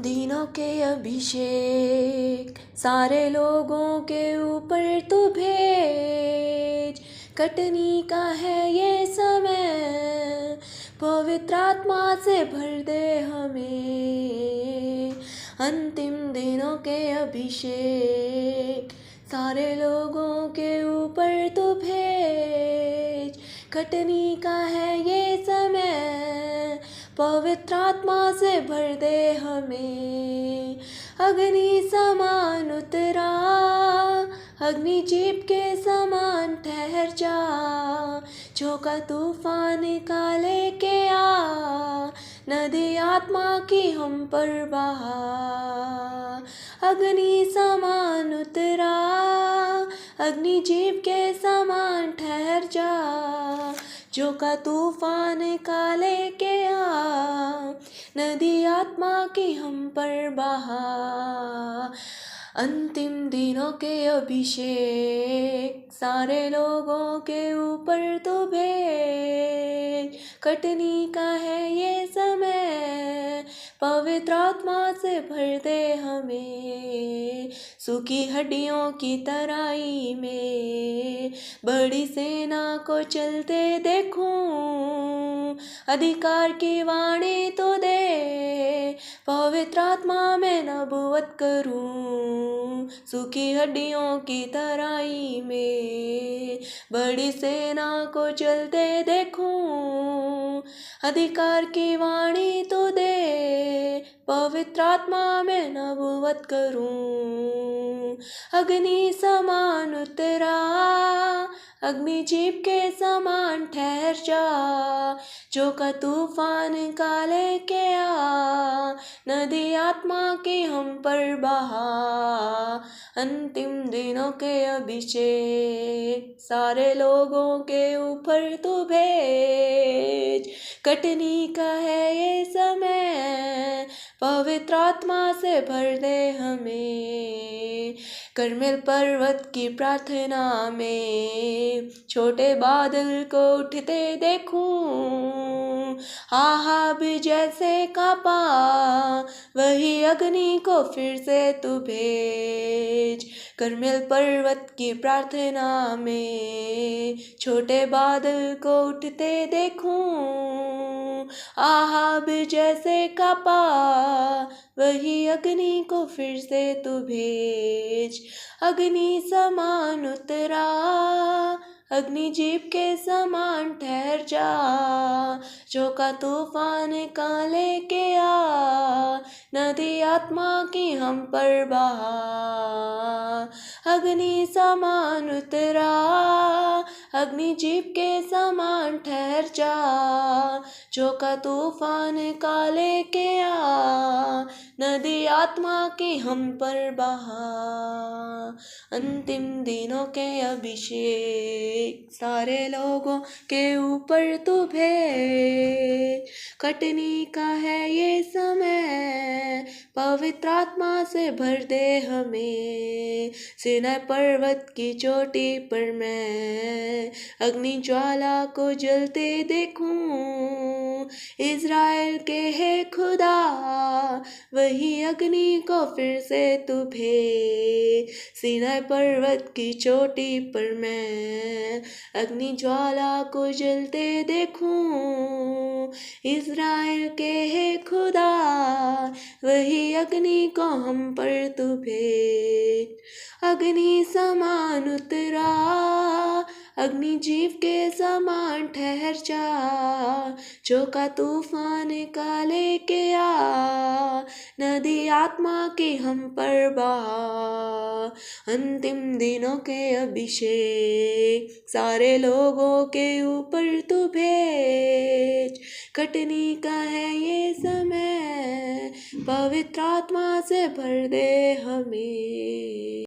दिनों के अभिषेक सारे लोगों के ऊपर तू भेज। कटनी का है ये समय, पवित्र आत्मा से भर दे हमें। अंतिम दिनों के अभिषेक सारे लोगों के ऊपर तू भेज। कटनी का है ये समय, पवित्र आत्मा से भर दे हमें। अग्नि समान उतरा, अग्नि जीप के समान ठहर जा। झोंका तूफान का लेके आ, नदी आत्मा की हम पर बहा। अग्नि समान उतरा, अग्नि जीप के समान ठहर जा। झोंका तूफान का लेके आ, नदी आत्मा की हम पर बहा। अंतिम दिनों के अभिषेक सारे लोगों के ऊपर तू भेज। कटनी का है ये समय, पवित्र आत्मा से भर दे हमें। सूखी हड्डियों की तराई में बड़ी सेना को चलते देखूं। अधिकार की वाणी तो दे, पवित्र आत्मा में नबूवत करूं। सूखी हड्डियों की तराई में बड़ी सेना को चलते देखूं। अधिकार की वाणी तो दे, पवित्र आत्मा में नबूवत करूं। अग्नि समान उतरा, अग्नि जीप के समान ठहर जा। झोंका तूफान का लेके आ, नदी आत्मा की हम पर बहा। अंतिम दिनों के अभिषेक सारे लोगों के ऊपर तू भेज। कटनी का है ये समय, पवित्र आत्मा से भर दे हमें। कर्मेल पर्वत की प्रार्थना में छोटे बादल को उठते देखूं। आहाब जैसे कांपा, वही अग्नि को फिर से तू भेज। कर्मेल पर्वत की प्रार्थना में छोटे बादल को उठते देखूं। आहाब जैसे कांपा, वही अग्नि को फिर से तू भेज। अग्नि समान उतरा, अग्नि जीप के समान ठहर जा। झोंका तूफान का लेके आ, नदी आत्मा की हम पर बहा। अग्नि समान उतरा, अग्नि जीप के समान ठहर जा। झोंका तूफान का लेके आ, नदी आत्मा की हम पर बहा। अंतिम दिनों के अभिषेक सारे लोगों के ऊपर तू भेज। कटनी का है ये समय, पवित्र आत्मा से भर दे हमें। सीनै पर्वत की चोटी पर मैं अग्नि ज्वाला को जलते देखूं। इज़राइल के है खुदा, वही अग्नि को फिर से तू भेज। सीनै पर्वत की चोटी पर मैं अग्नि ज्वाला को जलते देखूं। इज़राइल के है खुदा, वही अग्नि को हम पर तू भेज। अग्नि समान उतरा, अग्नि जीव के समान ठहर जा। झोंका तूफान का लेके आ, नदी आत्मा की हम पर बहा। अंतिम दिनों के अभिषेक सारे लोगों के ऊपर तू भेज। कटनी का है ये समय, पवित्र आत्मा से भर दे हमें।